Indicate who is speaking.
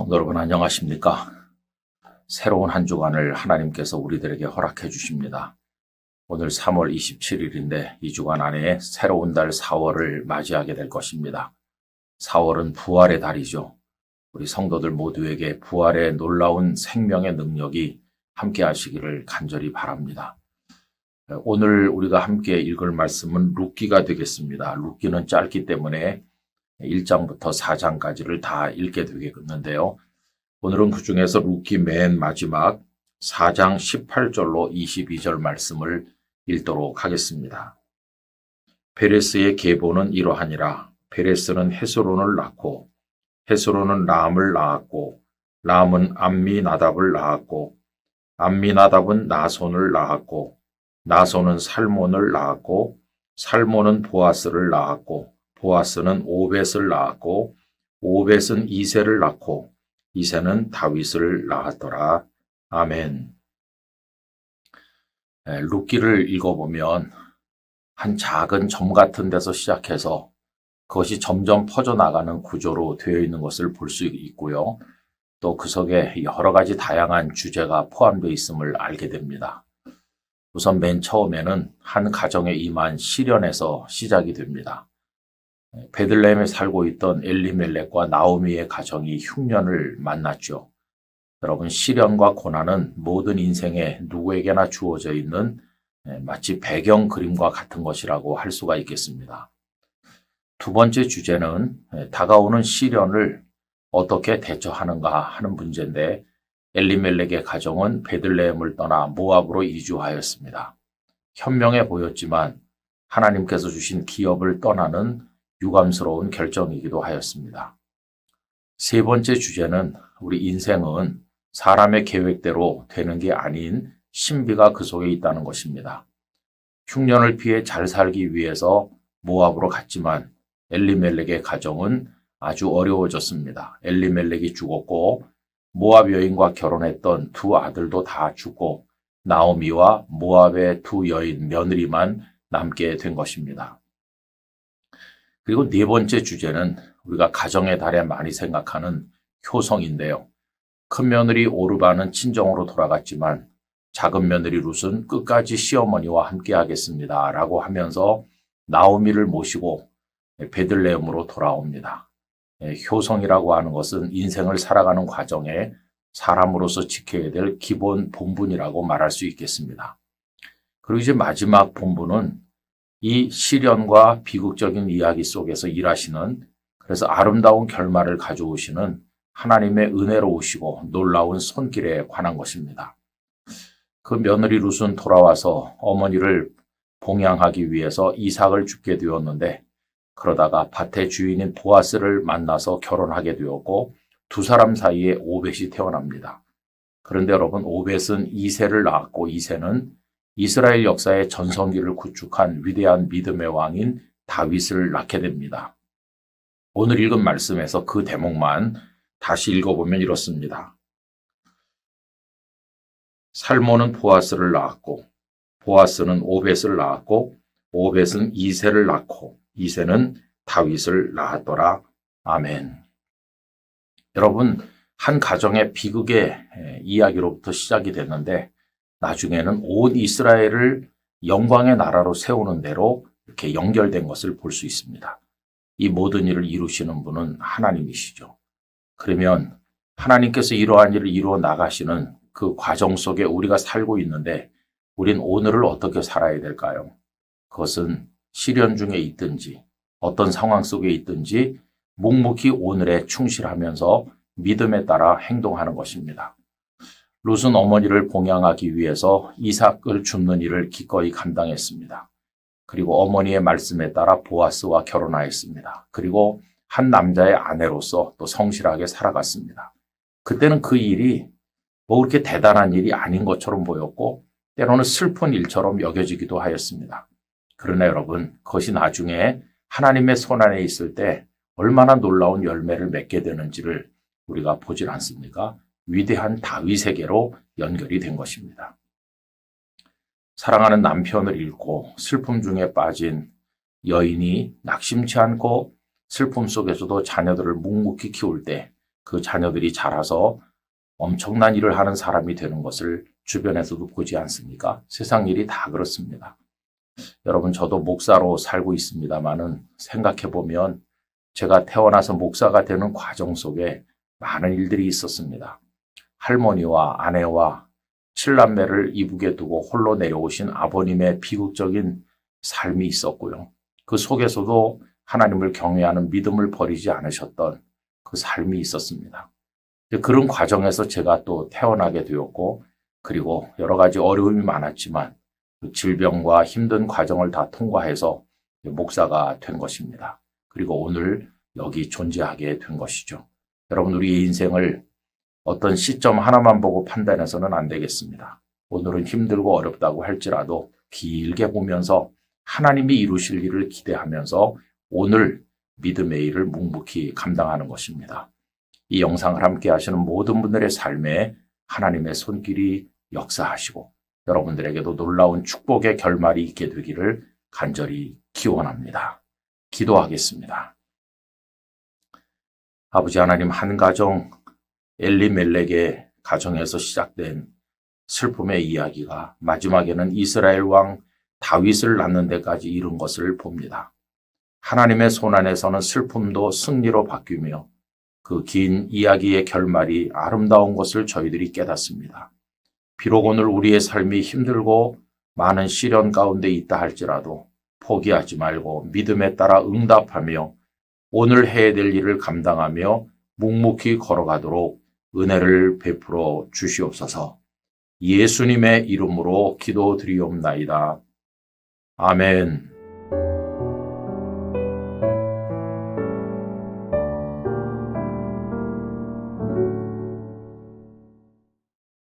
Speaker 1: 성도 여러분 안녕하십니까? 새로운 한 주간을 하나님께서 우리들에게 허락해 주십니다. 오늘 3월 27일인데 이 주간 안에 새로운 달 4월을 맞이하게 될 것입니다. 4월은 부활의 달이죠. 우리 성도들 모두에게 부활의 놀라운 생명의 능력이 함께 하시기를 간절히 바랍니다. 오늘 우리가 함께 읽을 말씀은 룻기가 되겠습니다. 룻기는 짧기 때문에 1장부터 4장까지를 다 읽게 되겠는데요. 오늘은 그 중에서 룻기 맨 마지막 4장 18절로 22절 말씀을 읽도록 하겠습니다. 베레스의 계보는 이러하니라. 베레스는 헤스론을 낳고 헤스론은 람을 낳았고 람은 암미나답을 낳았고 암미나답은 나손을 낳았고 나손은 살몬을 낳았고 살몬은 보아스를 낳았고 보아스는 오벳을 낳았고 오벳은 이새를 낳고 이새는 다윗을 낳았더라. 아멘. 룻기를 읽어보면 한 작은 점 같은 데서 시작해서 그것이 점점 퍼져나가는 구조로 되어 있는 것을 볼 수 있고요. 또 그 속에 여러 가지 다양한 주제가 포함되어 있음을 알게 됩니다. 우선 맨 처음에는 한 가정에 임한 시련에서 시작이 됩니다. 베들레헴에 살고 있던 엘리멜렉과 나오미의 가정이 흉년을 만났죠. 여러분, 시련과 고난은 모든 인생에 누구에게나 주어져 있는 마치 배경 그림과 같은 것이라고 할 수가 있겠습니다. 두 번째 주제는 다가오는 시련을 어떻게 대처하는가 하는 문제인데 엘리멜렉의 가정은 베들레헴을 떠나 모압으로 이주하였습니다. 현명해 보였지만 하나님께서 주신 기업을 떠나는 유감스러운 결정이기도 하였습니다. 세 번째 주제는 우리 인생은 사람의 계획대로 되는 게 아닌 신비가 그 속에 있다는 것입니다. 흉년을 피해 잘 살기 위해서 모압으로 갔지만 엘리멜렉의 가정은 아주 어려워졌습니다. 엘리멜렉이 죽었고 모압 여인과 결혼했던 두 아들도 다 죽고 나오미와 모압의 두 여인 며느리만 남게 된 것입니다. 그리고 네 번째 주제는 우리가 가정의 달에 많이 생각하는 효성인데요. 큰 며느리 오르바는 친정으로 돌아갔지만 작은 며느리 룻은 끝까지 시어머니와 함께 하겠습니다 라고 하면서 나오미를 모시고 베들레헴으로 돌아옵니다. 효성이라고 하는 것은 인생을 살아가는 과정에 사람으로서 지켜야 될 기본 본분이라고 말할 수 있겠습니다. 그리고 이제 마지막 본분은 이 시련과 비극적인 이야기 속에서 일하시는, 그래서 아름다운 결말을 가져오시는 하나님의 은혜로우시고 놀라운 손길에 관한 것입니다. 그 며느리 룻은 돌아와서 어머니를 봉양하기 위해서 이삭을 죽게 되었는데 그러다가 밭의 주인인 보아스를 만나서 결혼하게 되었고 두 사람 사이에 오벳이 태어납니다. 그런데 여러분, 오벳은 이새를 낳았고 이새는 이스라엘 역사의 전성기를 구축한 위대한 믿음의 왕인 다윗을 낳게 됩니다. 오늘 읽은 말씀에서 그 대목만 다시 읽어보면 이렇습니다. 살몬은 보아스를 낳았고 보아스는 오벳을 낳았고 오벳은 이새를 낳고 이새는 다윗을 낳았더라. 아멘. 여러분, 한 가정의 비극의 이야기로부터 시작이 됐는데 나중에는 온 이스라엘을 영광의 나라로 세우는 대로 이렇게 연결된 것을 볼 수 있습니다. 이 모든 일을 이루시는 분은 하나님이시죠. 그러면 하나님께서 이러한 일을 이루어 나가시는 그 과정 속에 우리가 살고 있는데 우린 오늘을 어떻게 살아야 될까요? 그것은 시련 중에 있든지 어떤 상황 속에 있든지 묵묵히 오늘에 충실하면서 믿음에 따라 행동하는 것입니다. 룻은 어머니를 봉양하기 위해서 이삭을 줍는 일을 기꺼이 감당했습니다. 그리고 어머니의 말씀에 따라 보아스와 결혼하였습니다. 그리고 한 남자의 아내로서 또 성실하게 살아갔습니다. 그때는 그 일이 뭐 그렇게 대단한 일이 아닌 것처럼 보였고 때로는 슬픈 일처럼 여겨지기도 하였습니다. 그러나 여러분, 그것이 나중에 하나님의 손안에 있을 때 얼마나 놀라운 열매를 맺게 되는지를 우리가 보질 않습니까? 위대한 다윗에게로 연결이 된 것입니다. 사랑하는 남편을 잃고 슬픔 중에 빠진 여인이 낙심치 않고 슬픔 속에서도 자녀들을 묵묵히 키울 때 그 자녀들이 자라서 엄청난 일을 하는 사람이 되는 것을 주변에서도 보지 않습니까? 세상 일이 다 그렇습니다. 여러분, 저도 목사로 살고 있습니다만은 생각해보면 제가 태어나서 목사가 되는 과정 속에 많은 일들이 있었습니다. 할머니와 아내와 7남매를 이북에 두고 홀로 내려오신 아버님의 비극적인 삶이 있었고요. 그 속에서도 하나님을 경외하는 믿음을 버리지 않으셨던 그 삶이 있었습니다. 그런 과정에서 제가 또 태어나게 되었고, 그리고 여러 가지 어려움이 많았지만 그 질병과 힘든 과정을 다 통과해서 목사가 된 것입니다. 그리고 오늘 여기 존재하게 된 것이죠. 여러분, 우리의 인생을 어떤 시점 하나만 보고 판단해서는 안 되겠습니다. 오늘은 힘들고 어렵다고 할지라도 길게 보면서 하나님이 이루실 일을 기대하면서 오늘 믿음의 일을 묵묵히 감당하는 것입니다. 이 영상을 함께 하시는 모든 분들의 삶에 하나님의 손길이 역사하시고 여러분들에게도 놀라운 축복의 결말이 있게 되기를 간절히 기원합니다. 기도하겠습니다. 아버지 하나님, 한 가정 엘리멜렉의 가정에서 시작된 슬픔의 이야기가 마지막에는 이스라엘 왕 다윗을 낳는 데까지 이른 것을 봅니다. 하나님의 손안에서는 슬픔도 승리로 바뀌며 그 긴 이야기의 결말이 아름다운 것을 저희들이 깨닫습니다. 비록 오늘 우리의 삶이 힘들고 많은 시련 가운데 있다 할지라도 포기하지 말고 믿음에 따라 응답하며 오늘 해야 될 일을 감당하며 묵묵히 걸어가도록 은혜를 베풀어 주시옵소서. 예수님의 이름으로 기도드리옵나이다. 아멘.